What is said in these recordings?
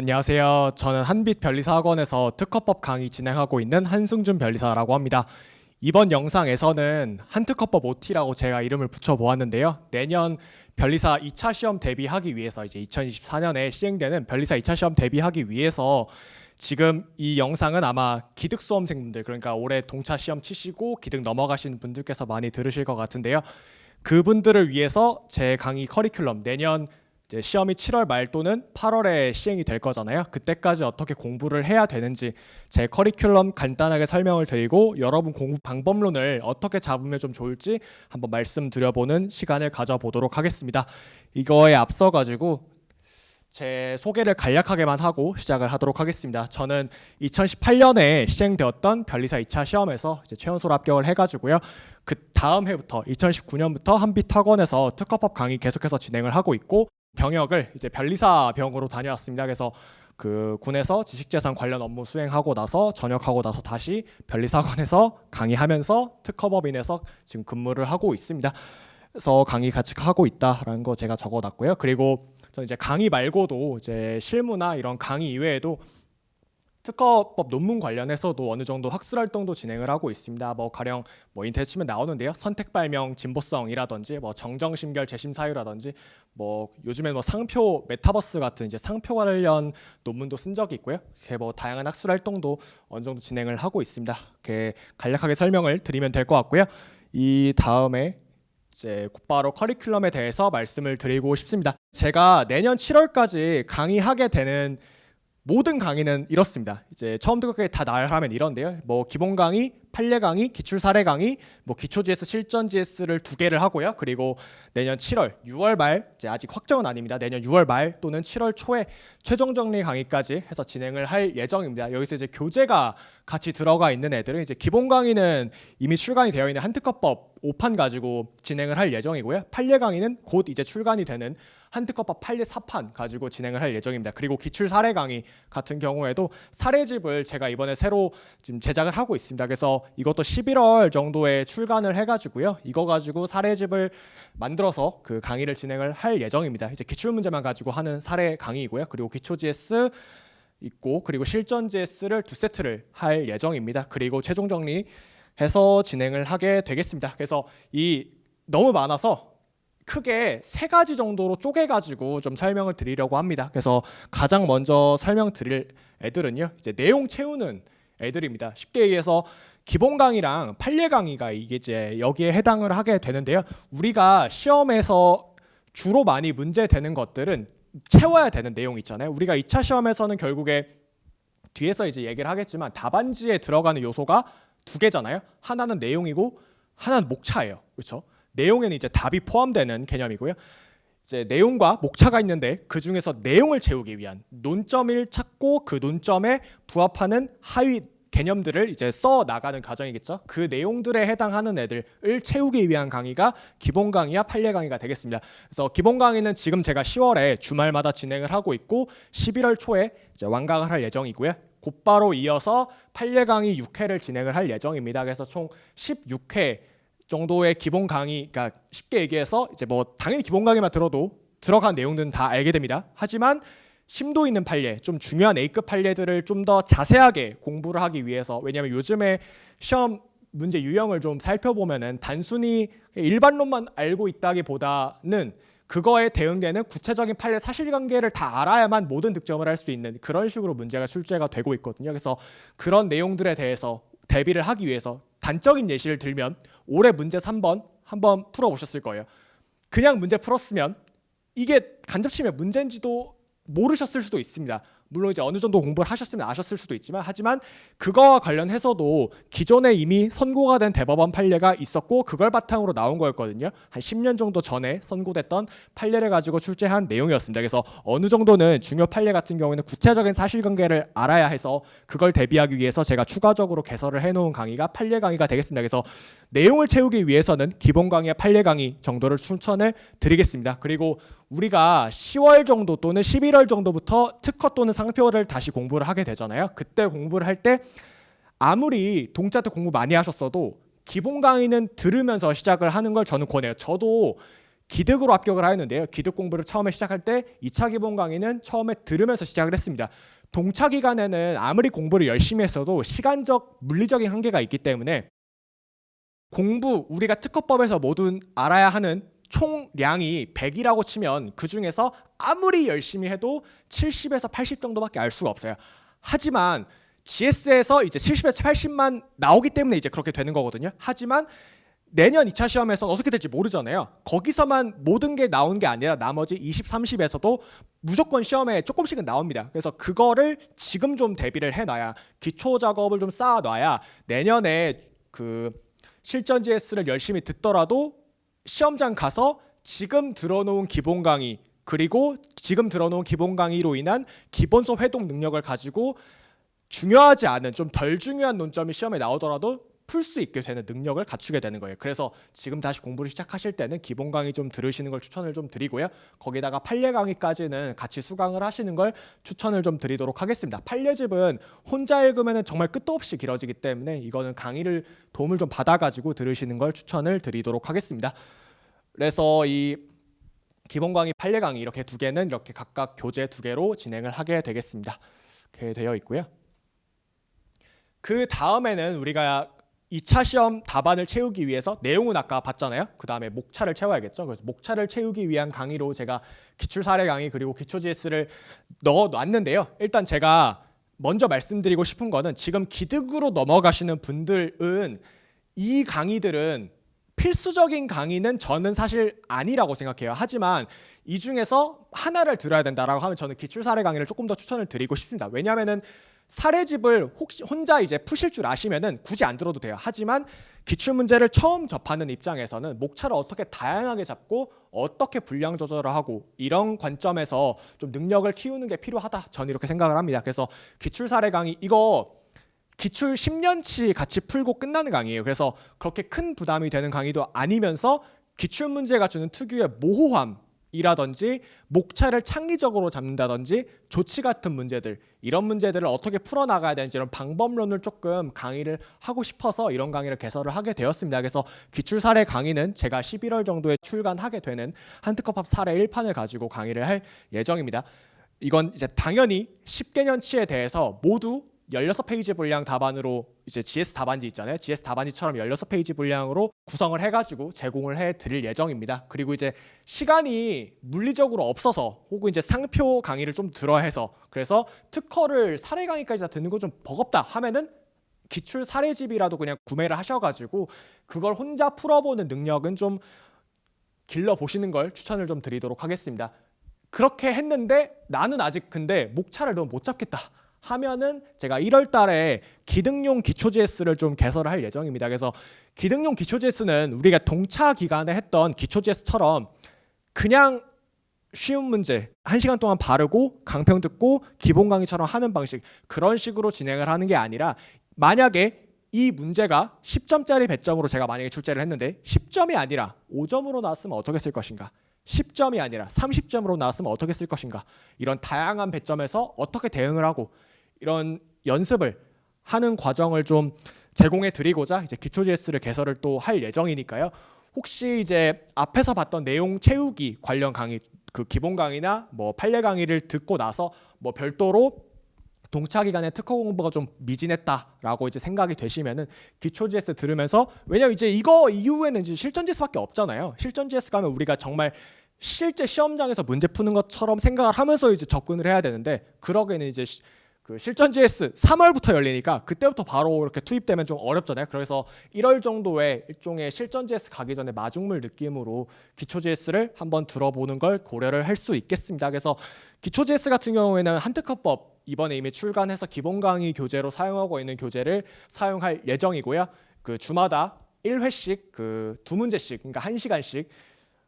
안녕하세요. 저는 한빛 변리사학원에서 특허법 강의 진행하고 있는 한승준 변리사라고 합니다. 이번 영상에서는 한특허법 OT라고 제가 이름을 붙여보았는데요. 내년 변리사 2차 시험 대비하기 위해서 이제 2024년에 시행되는 변리사 2차 시험 대비하기 위해서 지금 이 영상은 아마 기득 수험생분들, 그러니까 올해 동차 시험 치시고 기득 넘어가신 분들께서 많이 들으실 것 같은데요. 그분들을 위해서 제 강의 커리큘럼, 내년 이제 시험이 7월 말 또는 8월에 시행이 될 거잖아요. 그때까지 어떻게 공부를 해야 되는지 제 커리큘럼 간단하게 설명을 드리고 여러분 공부 방법론을 어떻게 잡으면 좀 좋을지 한번 말씀드려보는 시간을 가져보도록 하겠습니다. 이거에 앞서 가지고 제 소개를 간략하게만 하고 시작을 하도록 하겠습니다. 저는 2018년에 시행되었던 변리사 2차 시험에서 이제 최연소로 합격을 해가지고요. 그 다음 해부터 2019년부터 한빛학원에서 특허법 강의 계속해서 진행을 하고 있고, 병역을 이제 변리사 병으로 다녀왔습니다. 그래서 그 군에서 지식재산 관련 업무 수행하고 나서 전역하고 나서 다시 변리사학원에서 강의하면서 특허법인에서 지금 근무를 하고 있습니다. 그래서 강의 같이 하고 있다라는 거 제가 적어놨고요. 그리고 저는 이제 강의 말고도 이제 실무나 이런 강의 이외에도 특허법 논문 관련해서도 어느 정도 학술 활동도 진행을 하고 있습니다. 뭐 가령 뭐 인터넷 치면 나오는데요. 선택 발명 진보성이라든지 뭐 정정 심결 재심 사유라든지 뭐 요즘에 뭐 상표 메타버스 같은 이제 상표 관련 논문도 쓴 적이 있고요. 이렇게 뭐 다양한 학술 활동도 어느 정도 진행을 하고 있습니다. 이렇게 간략하게 설명을 드리면 될 것 같고요. 이 다음에 이제 곧바로 커리큘럼에 대해서 말씀을 드리고 싶습니다. 제가 내년 7월까지 강의하게 되는 모든 강의는 이렇습니다. 이제 처음부터 끝까지 다 나열하면 이런데요. 뭐 기본 강의, 판례 강의, 기출 사례 강의, 뭐 기초 GS, 실전 GS를 2개를 하고요. 그리고 내년 7월, 6월 말, 이제 아직 확정은 아닙니다. 내년 6월 말 또는 7월 초에 최종 정리 강의까지 해서 진행을 할 예정입니다. 여기서 이제 교재가 같이 들어가 있는 애들은 이제 기본 강의는 이미 출간이 되어 있는 한특허법 5판 가지고 진행을 할 예정이고요. 판례 강의는 곧 이제 출간이 되는 한특허법 판례 4판 가지고 진행을 할 예정입니다. 그리고 기출 사례 강의 같은 경우에도 사례집을 제가 이번에 새로 지금 제작을 하고 있습니다. 그래서 이것도 11월 정도에 출간을 해가지고요. 이거 가지고 사례집을 만들어서 그 강의를 진행을 할 예정입니다. 이제 기출 문제만 가지고 하는 사례 강의이고요. 그리고 기초 GS 있고 그리고 실전 GS를 2세트를 할 예정입니다. 그리고 최종 정리해서 진행을 하게 되겠습니다. 그래서 이 너무 많아서 크게 3가지 정도로 쪼개가지고 좀 설명을 드리려고 합니다. 그래서 가장 먼저 설명드릴 애들은요, 이제 내용 채우는 애들입니다. 쉽게 얘기해서 기본 강의랑 판례 강의가 이게 이제 여기에 해당을 하게 되는데요. 우리가 시험에서 주로 많이 문제되는 것들은 채워야 되는 내용 있잖아요. 우리가 2차 시험에서는 결국에 뒤에서 이제 얘기를 하겠지만 답안지에 들어가는 요소가 2개잖아요. 하나는 내용이고 하나는 목차예요. 그렇죠? 내용에는 이제 답이 포함되는 개념이고요. 이제 내용과 목차가 있는데 그 중에서 내용을 채우기 위한 논점을 찾고 그 논점에 부합하는 하위 개념들을 이제 써 나가는 과정이겠죠. 그 내용들에 해당하는 애들을 채우기 위한 강의가 기본 강의와 판례 강의가 되겠습니다. 그래서 기본 강의는 지금 제가 10월에 주말마다 진행을 하고 있고 11월 초에 이제 완강을 할 예정이고요. 곧바로 이어서 판례 강의 6회를 진행을 할 예정입니다. 그래서 총 16회 정도의 기본 강의, 그러니까 쉽게 얘기해서 이제 뭐 당연히 기본 강의만 들어도 들어간 내용들은 다 알게 됩니다. 하지만 심도 있는 판례, 좀 중요한 A급 판례들을 좀 더 자세하게 공부를 하기 위해서, 왜냐하면 요즘에 시험 문제 유형을 좀 살펴보면은 단순히 일반론만 알고 있다기보다는 그거에 대응되는 구체적인 판례 사실관계를 다 알아야만 모든 득점을 할 수 있는 그런 식으로 문제가 출제가 되고 있거든요. 그래서 그런 내용들에 대해서 대비를 하기 위해서 단적인 예시를 들면 올해 문제 3번 한번 풀어보셨을 거예요. 그냥 문제 풀었으면 이게 간접치면 문제인지도 모르셨을 수도 있습니다. 물론 이제 어느 정도 공부를 하셨으면 아셨을 수도 있지만, 하지만 그거와 관련해서도 기존에 이미 선고가 된 대법원 판례가 있었고 그걸 바탕으로 나온 거였거든요. 한 10년 정도 전에 선고됐던 판례를 가지고 출제한 내용이었습니다. 그래서 어느 정도는 중요 판례 같은 경우에는 구체적인 사실관계를 알아야 해서 그걸 대비하기 위해서 제가 추가적으로 개설을 해놓은 강의가 판례 강의가 되겠습니다. 그래서 내용을 채우기 위해서는 기본 강의와 판례 강의 정도를 추천을 드리겠습니다. 그리고 우리가 10월 정도 또는 11월 정도부터 특허 또는 상표를 다시 공부를 하게 되잖아요. 그때 공부를 할 때 아무리 동차 때 공부 많이 하셨어도 기본 강의는 들으면서 시작을 하는 걸 저는 권해요. 저도 기득으로 합격을 하였는데요. 기득 공부를 처음에 시작할 때 2차 기본 강의는 처음에 들으면서 시작을 했습니다. 동차 기간에는 아무리 공부를 열심히 했어도 시간적, 물리적인 한계가 있기 때문에 공부, 우리가 특허법에서 모두 알아야 하는 총량이 100이라고 치면 그 중에서 아무리 열심히 해도 70에서 80 정도밖에 알 수가 없어요. 하지만 GS에서 이제 70에서 80만 나오기 때문에 이제 그렇게 되는 거거든요. 하지만 내년 2차 시험에서는 어떻게 될지 모르잖아요. 거기서만 모든 게 나온 게 아니라 나머지 20, 30에서도 무조건 시험에 조금씩은 나옵니다. 그래서 그거를 지금 좀 대비를 해놔야, 기초 작업을 좀 쌓아놔야 내년에 그 실전 GS를 열심히 듣더라도 시험장 가서 지금 들어놓은 기본 강의, 그리고 지금 들어놓은 기본 강의로 인한 기본서 회독 능력을 가지고 중요하지 않은, 좀 덜 중요한 논점이 시험에 나오더라도 풀 수 있게 되는 능력을 갖추게 되는 거예요. 그래서 지금 다시 공부를 시작하실 때는 기본 강의 좀 들으시는 걸 추천을 좀 드리고요. 거기다가 판례 강의까지는 같이 수강을 하시는 걸 추천을 좀 드리도록 하겠습니다. 판례집은 혼자 읽으면 정말 끝도 없이 길어지기 때문에 이거는 강의를 도움을 좀 받아가지고 들으시는 걸 추천을 드리도록 하겠습니다. 그래서 이 기본 강의, 판례 강의 이렇게 두 개는 이렇게 각각 교재 두 개로 진행을 하게 되겠습니다. 이렇게 되어 있고요. 그 다음에는 우리가 2차 시험 답안을 채우기 위해서 내용은 아까 봤잖아요. 그 다음에 목차를 채워야겠죠. 그래서 목차를 채우기 위한 강의로 제가 기출 사례 강의 그리고 기초 GS를 넣어놨는데요. 일단 제가 먼저 말씀드리고 싶은 거는 지금 기득으로 넘어가시는 분들은 이 강의들은 필수적인 강의는 저는 사실 아니라고 생각해요. 하지만 이 중에서 하나를 들어야 된다라고 하면 저는 기출 사례 강의를 조금 더 추천을 드리고 싶습니다. 왜냐하면은 사례집을 혹시 혼자 이제 푸실 줄 아시면은 굳이 안 들어도 돼요. 하지만 기출 문제를 처음 접하는 입장에서는 목차를 어떻게 다양하게 잡고 어떻게 분량 조절을 하고 이런 관점에서 좀 능력을 키우는 게 필요하다. 저는 이렇게 생각을 합니다. 그래서 기출 사례 강의 이거 기출 10년치 같이 풀고 끝나는 강의예요. 그래서 그렇게 큰 부담이 되는 강의도 아니면서 기출 문제가 주는 특유의 모호함이라든지 목차를 창의적으로 잡는다든지 조치 같은 문제들, 이런 문제들을 어떻게 풀어나가야 되는지 이런 방법론을 조금 강의를 하고 싶어서 이런 강의를 개설을 하게 되었습니다. 그래서 기출 사례 강의는 제가 11월 정도에 출간하게 되는 한특허법 사례 1판을 가지고 강의를 할 예정입니다. 이건 이제 당연히 10개년치에 대해서 모두 16페이지 분량 답안으로 이제 GS 답안지 있잖아요. GS 답안지처럼 16페이지 분량으로 구성을 해가지고 제공을 해드릴 예정입니다. 그리고 이제 시간이 물리적으로 없어서 혹은 이제 상표 강의를 좀 들어 해서 그래서 특허를 사례 강의까지 다 듣는 거 좀 버겁다 하면은 기출 사례집이라도 그냥 구매를 하셔가지고 그걸 혼자 풀어보는 능력은 좀 길러보시는 걸 추천을 좀 드리도록 하겠습니다. 그렇게 했는데 나는 아직 근데 목차를 너무 못 잡겠다 하면은 제가 1월 달에 기능용 기초 GS를 좀 개설을 할 예정입니다. 그래서 기능용 기초 GS는 우리가 동차 기간에 했던 기초 GS처럼 그냥 쉬운 문제 1시간 동안 바르고 강평 듣고 기본 강의처럼 하는 방식, 그런 식으로 진행을 하는 게 아니라 만약에 이 문제가 10점짜리 배점으로 제가 만약에 출제를 했는데 10점이 아니라 5점으로 나왔으면 어떻게 쓸 것인가, 10점이 아니라 30점으로 나왔으면 어떻게 쓸 것인가, 이런 다양한 배점에서 어떻게 대응을 하고 이런 연습을 하는 과정을 좀 제공해 드리고자 이제 기초 GS를 개설을 또 할 예정이니까요. 혹시 이제 앞에서 봤던 내용 채우기 관련 강의, 그 기본 강의나 뭐 판례 강의를 듣고 나서 뭐 별도로 동차 기간에 특허 공부가 좀 미진했다라고 이제 생각이 되시면은 기초 GS 들으면서, 왜냐면 이제 이거 이후에는 이제 실전 GS밖에 없잖아요. 실전 GS 가면 우리가 정말 실제 시험장에서 문제 푸는 것처럼 생각을 하면서 이제 접근을 해야 되는데, 그러기에는 이제 그 실전 GS 3월부터 열리니까 그때부터 바로 이렇게 투입되면 좀 어렵잖아요. 그래서 1월 정도에 일종의 실전 GS 가기 전에 마중물 느낌으로 기초 GS를 한번 들어보는 걸 고려를 할 수 있겠습니다. 그래서 기초 GS 같은 경우에는 한특허법 이번에 이미 출간해서 기본 강의 교재로 사용하고 있는 교재를 사용할 예정이고요. 그 주마다 1회씩 그 2문제씩, 그러니까 1시간씩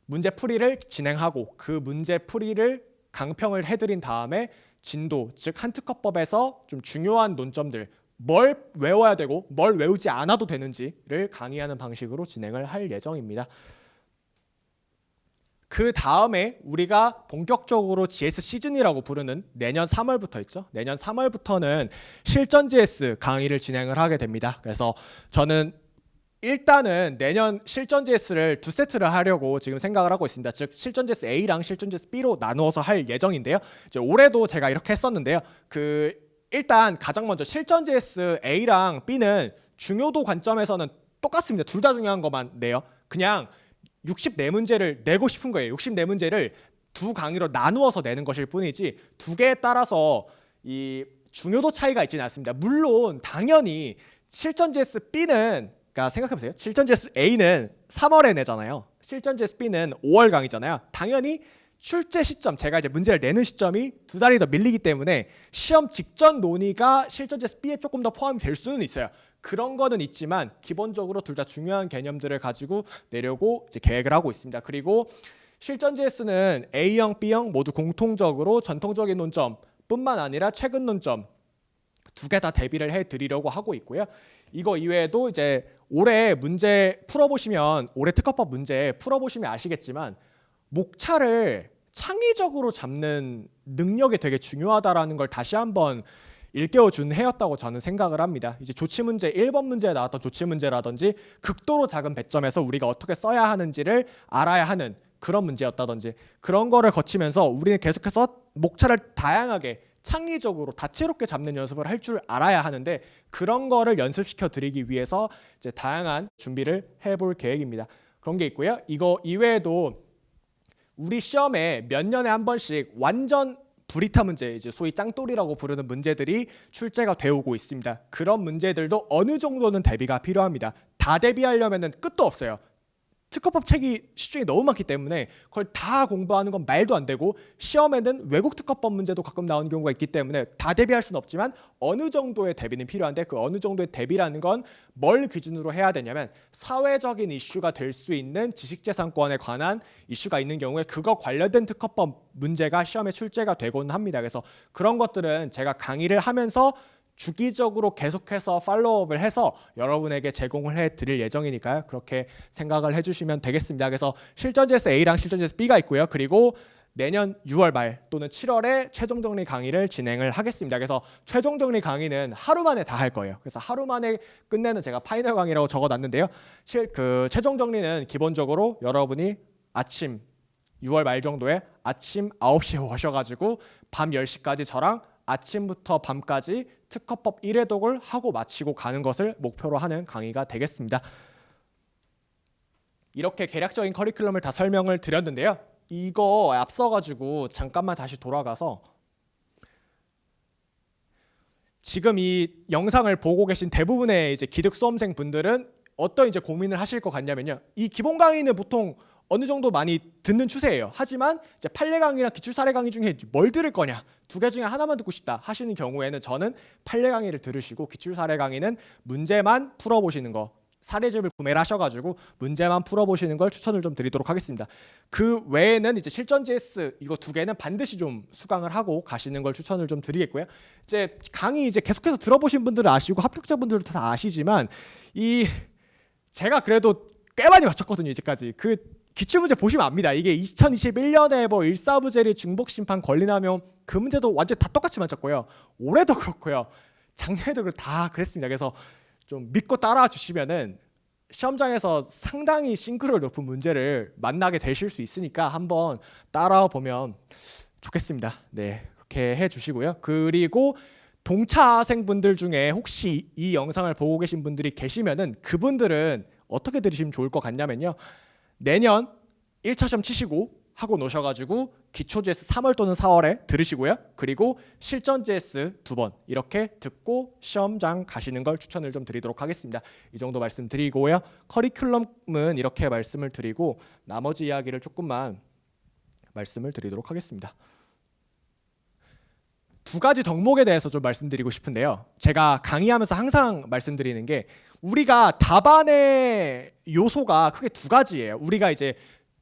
문제 풀이를 진행하고 그 문제 풀이를 강평을 해드린 다음에 진도, 즉 한특허법에서 좀 중요한 논점들, 뭘 외워야 되고 뭘 외우지 않아도 되는지를 강의하는 방식으로 진행을 할 예정입니다. 그 다음에 우리가 본격적으로 GS 시즌이라고 부르는 내년 3월부터 있죠. 내년 3월부터는 실전 GS 강의를 진행을 하게 됩니다. 그래서 저는 일단은 내년 실전 JS를 두 세트를 하려고 지금 생각을 하고 있습니다. 즉 실전 JS A랑 실전 JS B로 나누어서 할 예정인데요. 이제 올해도 제가 이렇게 했었는데요. 일단 가장 먼저 실전 JS A랑 B는 중요도 관점에서는 똑같습니다. 둘 다 중요한 것만 내요. 그냥 64문제를 내고 싶은 거예요. 64문제를 두 강의로 나누어서 내는 것일 뿐이지 두 개에 따라서 이 중요도 차이가 있지는 않습니다. 물론 당연히 실전 JS B는, 그러니까 생각해보세요. 실전 JS A는 3월에 내잖아요. 실전 JS B는 5월 강의잖아요. 당연히 출제 시점, 제가 이제 문제를 내는 시점이 두 달이 더 밀리기 때문에 시험 직전 논의가 실전 JS B에 조금 더 포함이 될 수는 있어요. 그런 거는 있지만 기본적으로 둘 다 중요한 개념들을 가지고 내려고 이제 계획을 하고 있습니다. 그리고 실전 JS는 A형, B형 모두 공통적으로 전통적인 논점뿐만 아니라 최근 논점 두 개 다 대비를 해드리려고 하고 있고요. 이거 이외에도 이제 올해 문제 풀어보시면, 올해 특허법 문제 풀어보시면 아시겠지만 목차를 창의적으로 잡는 능력이 되게 중요하다라는 걸 다시 한번 일깨워준 해였다고 저는 생각을 합니다. 이제 조치 문제, 1번 문제에 나왔던 조치 문제라든지 극도로 작은 배점에서 우리가 어떻게 써야 하는지를 알아야 하는 그런 문제였다든지, 그런 거를 거치면서 우리는 계속해서 목차를 다양하게 창의적으로 다채롭게 잡는 연습을 할 줄 알아야 하는데, 그런 거를 연습시켜 드리기 위해서 이제 다양한 준비를 해볼 계획입니다. 그런 게 있고요. 이거 이외에도 우리 시험에 몇 년에 한 번씩 완전 브리타 문제, 이제 소위 짱돌이라고 부르는 문제들이 출제가 되어오고 있습니다. 그런 문제들도 어느 정도는 대비가 필요합니다. 다 대비하려면은 끝도 없어요. 특허법 책이 시중에 너무 많기 때문에 그걸 다 공부하는 건 말도 안 되고, 시험에는 외국 특허법 문제도 가끔 나오는 경우가 있기 때문에 다 대비할 수는 없지만 어느 정도의 대비는 필요한데, 그 어느 정도의 대비라는 건 뭘 기준으로 해야 되냐면 사회적인 이슈가 될 수 있는 지식재산권에 관한 이슈가 있는 경우에 그거 관련된 특허법 문제가 시험에 출제가 되곤 합니다. 그래서 그런 것들은 제가 강의를 하면서 주기적으로 계속해서 팔로우업을 해서 여러분에게 제공을 해드릴 예정이니까요. 그렇게 생각을 해주시면 되겠습니다. 그래서 실전 JS A랑 실전 JS B가 있고요. 그리고 내년 6월 말 또는 7월에 최종 정리 강의를 진행을 하겠습니다. 그래서 최종 정리 강의는 하루 만에 다 할 거예요. 그래서 하루 만에 끝내는 제가 파이널 강의라고 적어놨는데요. 최종 정리는 기본적으로 여러분이 아침 6월 말 정도에 아침 9시에 오셔가지고 밤 10시까지 저랑 아침부터 밤까지 특허법 1회독을 하고 마치고 가는 것을 목표로 하는 강의가 되겠습니다. 이렇게 개략적인 커리큘럼을 다 설명을 드렸는데요. 이거 앞서가지고 잠깐만 다시 돌아가서, 지금 이 영상을 보고 계신 대부분의 이제 기득 수험생 분들은 어떤 이제 고민을 하실 것 같냐면요. 이 기본 강의는 보통 어느 정도 많이 듣는 추세예요. 하지만 이제 판례 강의랑 기출 사례 강의 중에 뭘 들을 거냐, 두 개 중에 하나만 듣고 싶다 하시는 경우에는 저는 판례 강의를 들으시고 기출 사례 강의는 문제만 풀어보시는 거, 사례집을 구매를 하셔가지고 문제만 풀어보시는 걸 추천을 좀 드리도록 하겠습니다. 그 외에는 이제 실전 JS 이거 두 개는 반드시 좀 수강을 하고 가시는 걸 추천을 좀 드리겠고요. 이제 강의 이제 계속해서 들어보신 분들은 아시고 합격자분들도 다 아시지만, 제가 그래도 꽤 많이 맞췄거든요. 이제까지 그 기출문제 보시면 압니다. 이게 2021년에 뭐 일사부재리 중복심판 권리남용 그 문제도 완전 다 똑같이 맞췄고요. 올해도 그렇고요. 작년에도 다 그랬습니다. 그래서 좀 믿고 따라와 주시면은 시험장에서 상당히 싱크로율 높은 문제를 만나게 되실 수 있으니까 한번 따라와 보면 좋겠습니다. 네, 그렇게 해주시고요. 그리고 동차생분들 중에 혹시 이 영상을 보고 계신 분들이 계시면은 그분들은 어떻게 들으시면 좋을 것 같냐면요. 내년 1차 시험 치시고 하고 노셔가지고 기초 JS 3월 또는 4월에 들으시고요. 그리고 실전 JS 2번 이렇게 듣고 시험장 가시는 걸 추천을 좀 드리도록 하겠습니다. 이 정도 말씀드리고요. 커리큘럼은 이렇게 말씀을 드리고 나머지 이야기를 조금만 말씀을 드리도록 하겠습니다. 두 가지 덕목에 대해서 좀 말씀드리고 싶은데요. 제가 강의하면서 항상 말씀드리는 게, 우리가 답안의 요소가 크게 두 가지예요. 우리가 이제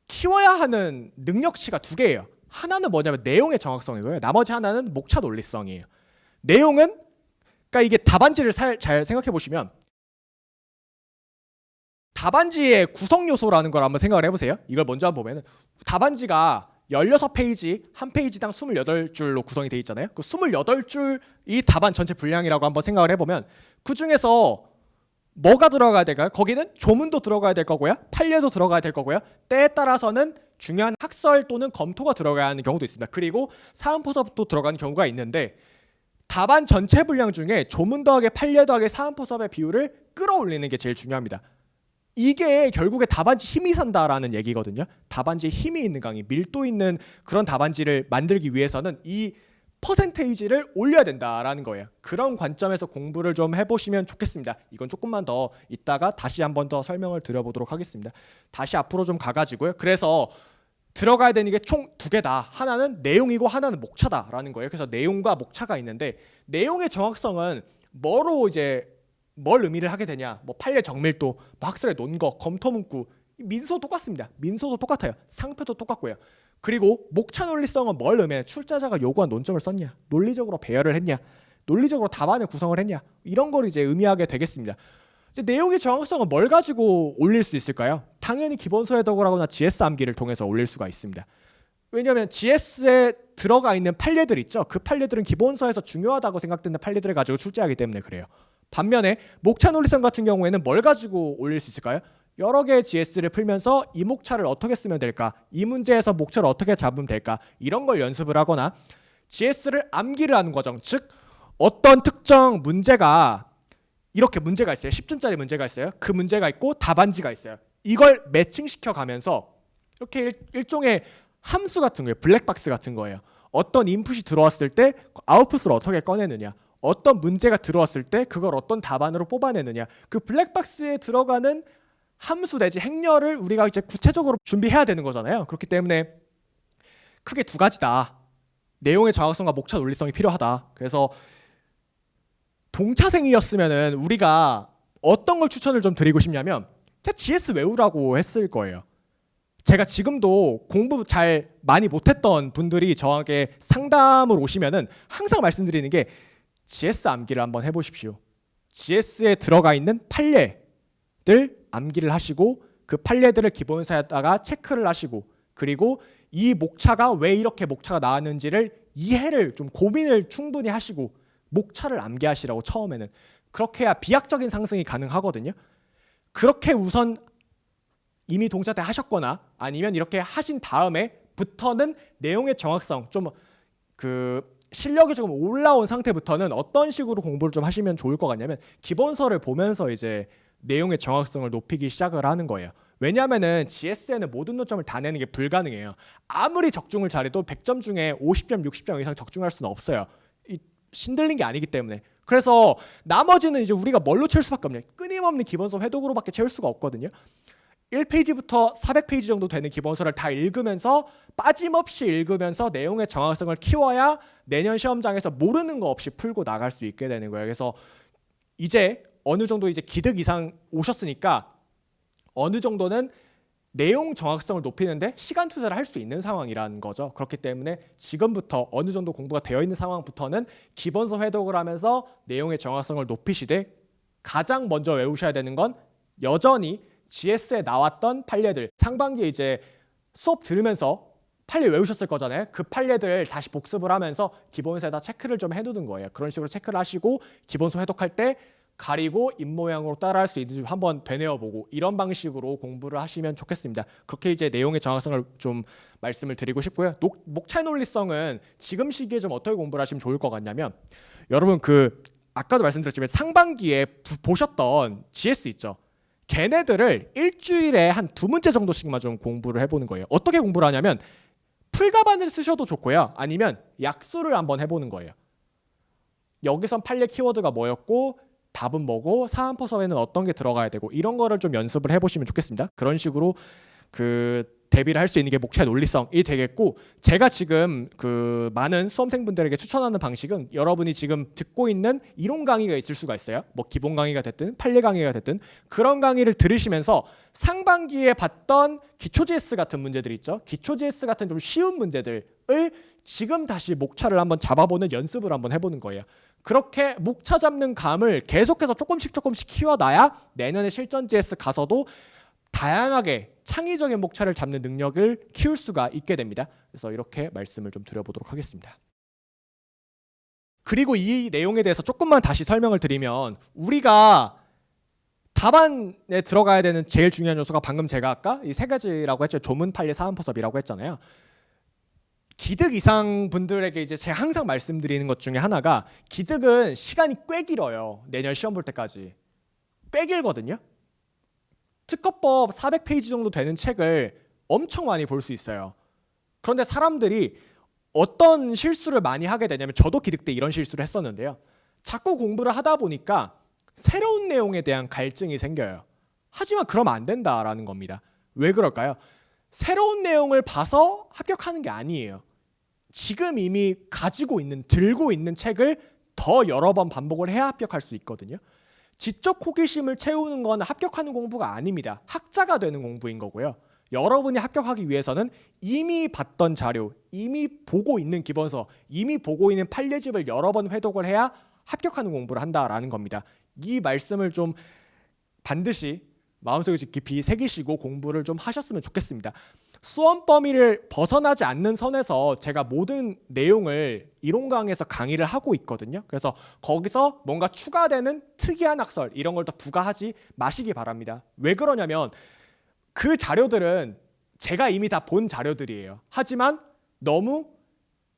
키워야 하는 능력치가 두 개예요. 하나는 뭐냐면 내용의 정확성이고요. 나머지 하나는 목차 논리성이에요. 내용은, 그러니까 이게 답안지를 잘 생각해 보시면 답안지의 구성 요소라는 걸 한번 생각을 해보세요. 이걸 먼저 한번 보면은 답안지가 16페이지, 한 페이지당 28줄로 구성이 되어 있잖아요. 그 28줄이 답안 전체 분량이라고 한번 생각을 해보면 그 중에서 뭐가 들어가야 될까요? 거기는 조문도 들어가야 될 거고요. 판례도 들어가야 될 거고요. 때에 따라서는 중요한 학설 또는 검토가 들어가야 하는 경우도 있습니다. 그리고 사안포섭도 들어가는 경우가 있는데 답안 전체 분량 중에 조문 더하기 판례 더하기 사안포섭의 비율을 끌어올리는 게 제일 중요합니다. 이게 결국에 답안지 힘이 산다라는 얘기거든요. 답안지에 힘이 있는 강의, 밀도 있는 그런 답안지를 만들기 위해서는 이 퍼센테이지를 올려야 된다라는 거예요. 그런 관점에서 공부를 좀 해보시면 좋겠습니다. 이건 조금만 더 이따가 다시 한번 더 설명을 드려보도록 하겠습니다. 다시 앞으로 좀 가가지고요. 그래서 들어가야 되는 게 총 두 개다. 하나는 내용이고 하나는 목차다라는 거예요. 그래서 내용과 목차가 있는데 내용의 정확성은 뭐로 이제 뭘 의미를 하게 되냐? 뭐 판례 정밀도, 뭐 학설의 논거, 검토 문구, 민소 똑같습니다. 민소도 똑같아요. 상표도 똑같고요. 그리고 목차 논리성은 뭘 의미해? 출제자가 요구한 논점을 썼냐? 논리적으로 배열을 했냐? 논리적으로 답안을 구성을 했냐? 이런 걸 이제 의미하게 되겠습니다. 이제 내용의 정확성은 뭘 가지고 올릴 수 있을까요? 당연히 기본서 해독을 하거나 GS 암기를 통해서 올릴 수가 있습니다. 왜냐하면 GS에 들어가 있는 판례들 있죠. 그 판례들은 기본서에서 중요하다고 생각되는 판례들을 가지고 출제하기 때문에 그래요. 반면에 목차 논리성 같은 경우에는 뭘 가지고 올릴 수 있을까요? 여러 개의 GS를 풀면서 이 목차를 어떻게 쓰면 될까? 이 문제에서 목차를 어떻게 잡으면 될까? 이런 걸 연습을 하거나 GS를 암기를 하는 과정, 즉 어떤 특정 문제가 이렇게 문제가 있어요. 10점짜리 문제가 있어요. 그 문제가 있고 답안지가 있어요. 이걸 매칭시켜 가면서 이렇게 일종의 함수 같은 거예요. 블랙박스 같은 거예요. 어떤 인풋이 들어왔을 때 아웃풋을 어떻게 꺼내느냐, 어떤 문제가 들어왔을 때 그걸 어떤 답안으로 뽑아내느냐, 그 블랙박스에 들어가는 함수 내지 행렬을 우리가 이제 구체적으로 준비해야 되는 거잖아요. 그렇기 때문에 크게 두 가지다. 내용의 정확성과 목차 논리성이 필요하다. 그래서 동차생이었으면은 우리가 어떤 걸 추천을 좀 드리고 싶냐면 그냥 GS 외우라고 했을 거예요. 제가 지금도 공부 잘 많이 못했던 분들이 저에게 상담을 오시면은 항상 말씀드리는 게 GS 암기를 한번 해보십시오. GS에 들어가 있는 판례들 암기를 하시고 그 판례들을 기본서에다가 체크를 하시고 그리고 이 목차가 왜 이렇게 목차가 나왔는지를 이해를 좀 고민을 충분히 하시고 목차를 암기하시라고 처음에는 그렇게 해야 비약적인 상승이 가능하거든요. 그렇게 우선 이미 동차 때 하셨거나 아니면 이렇게 하신 다음에부터는 내용의 정확성 좀 실력이 조금 올라온 상태부터는 어떤 식으로 공부를 좀 하시면 좋을 것 같냐면 기본서를 보면서 이제 내용의 정확성을 높이기 시작을 하는 거예요. 왜냐하면은 GS에는 모든 논점을 다 내는 게 불가능해요. 아무리 적중을 잘해도 100점 중에 50점, 60점 이상 적중할 수는 없어요. 신들린 게 아니기 때문에. 그래서 나머지는 이제 우리가 뭘로 채울 수밖에 없냐. 끊임없는 기본서 회독으로밖에 채울 수가 없거든요. 1페이지부터 400페이지 정도 되는 기본서를 다 읽으면서 빠짐없이 읽으면서 내용의 정확성을 키워야 내년 시험장에서 모르는 거 없이 풀고 나갈 수 있게 되는 거예요. 그래서 이제 어느 정도 이제 기득 이상 오셨으니까 어느 정도는 내용 정확성을 높이는데 시간 투자를 할 수 있는 상황이라는 거죠. 그렇기 때문에 지금부터 어느 정도 공부가 되어 있는 상황부터는 기본서 회독을 하면서 내용의 정확성을 높이시되 가장 먼저 외우셔야 되는 건 여전히 GS에 나왔던 판례들, 상반기에 이제 수업 들으면서 판례 외우셨을 거잖아요. 그 판례들 다시 복습을 하면서 기본서에다 체크를 좀 해두는 거예요. 그런 식으로 체크를 하시고 기본서 회독할 때 가리고 입모양으로 따라할 수 있는지 한번 되뇌어보고 이런 방식으로 공부를 하시면 좋겠습니다. 그렇게 이제 내용의 정확성을 좀 말씀을 드리고 싶고요. 목차 논리성은 지금 시기에 좀 어떻게 공부를 하시면 좋을 것 같냐면 여러분 아까도 말씀드렸지만 상반기에 보셨던 GS 있죠. 걔네들을 일주일에 한 2문제 정도씩만 좀 공부를 해보는 거예요. 어떻게 공부를 하냐면 풀답안을 쓰셔도 좋고요. 아니면 약수를 한번 해보는 거예요. 여기선 판례 키워드가 뭐였고 답은 뭐고 사안포섭에는 어떤 게 들어가야 되고 이런 거를 좀 연습을 해보시면 좋겠습니다. 그런 식으로 대비를 할 수 있는 게 목차의 논리성이 되겠고 제가 지금 많은 수험생분들에게 추천하는 방식은 여러분이 지금 듣고 있는 이론 강의가 있을 수가 있어요. 뭐 기본 강의가 됐든 판례 강의가 됐든 그런 강의를 들으시면서 상반기에 봤던 기초 GS 같은 문제들 있죠. 기초 GS 같은 좀 쉬운 문제들을 지금 다시 목차를 한번 잡아보는 연습을 한번 해보는 거예요. 그렇게 목차 잡는 감을 계속해서 조금씩 키워놔야 내년에 실전 GS 가서도 다양하게 창의적인 목차를 잡는 능력을 키울 수가 있게 됩니다. 그래서 이렇게 말씀을 좀 드려보도록 하겠습니다. 그리고 이 내용에 대해서 조금만 다시 설명을 드리면 우리가 답안에 들어가야 되는 제일 중요한 요소가 방금 제가 아까 이 세 가지라고 했죠. 조문, 판례, 사안포섭이라고 했잖아요. 기득 이상 분들에게 이제 제가 항상 말씀드리는 것 중에 하나가, 기득은 시간이 꽤 길어요. 내년 시험 볼 때까지 꽤 길거든요. 특허법 400페이지 정도 되는 책을 엄청 많이 볼 수 있어요. 그런데 사람들이 어떤 실수를 많이 하게 되냐면, 저도 기득 때 이런 실수를 했었는데요. 자꾸 공부를 하다 보니까 새로운 내용에 대한 갈증이 생겨요. 하지만 그러면 안 된다라는 겁니다. 왜 그럴까요? 새로운 내용을 봐서 합격하는 게 아니에요. 지금 이미 가지고 있는, 들고 있는 책을 더 여러 번 반복을 해야 합격할 수 있거든요. 지적 호기심을 채우는 건 합격하는 공부가 아닙니다. 학자가 되는 공부인 거고요. 여러분이 합격하기 위해서는 이미 봤던 자료, 이미 보고 있는 기본서, 이미 보고 있는 판례집을 여러 번 회독을 해야 합격하는 공부를 한다라는 겁니다. 이 말씀을 좀 반드시 마음속에 깊이 새기시고 공부를 좀 하셨으면 좋겠습니다. 수험 범위를 벗어나지 않는 선에서 제가 모든 내용을 이론 강의에서 강의를 하고 있거든요. 그래서 거기서 뭔가 추가되는 특이한 학설 이런 걸 더 부과하지 마시기 바랍니다. 왜 그러냐면 그 자료들은 제가 이미 다 본 자료들이에요. 하지만 너무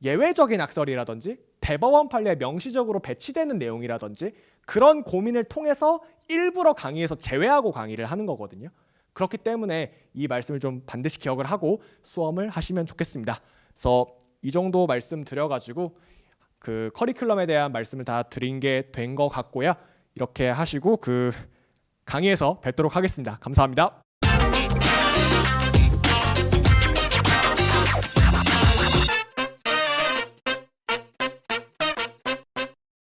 예외적인 학설이라든지 대법원 판례에 명시적으로 배치되는 내용이라든지 그런 고민을 통해서 일부러 강의에서 제외하고 강의를 하는 거거든요. 그렇기 때문에 이 말씀을 좀 반드시 기억을 하고 수험을 하시면 좋겠습니다. 그래서 이 정도 말씀 드려가지고 그 커리큘럼에 대한 말씀을 다 드린 게 된 것 같고요. 이렇게 하시고 그 강의에서 뵙도록 하겠습니다. 감사합니다.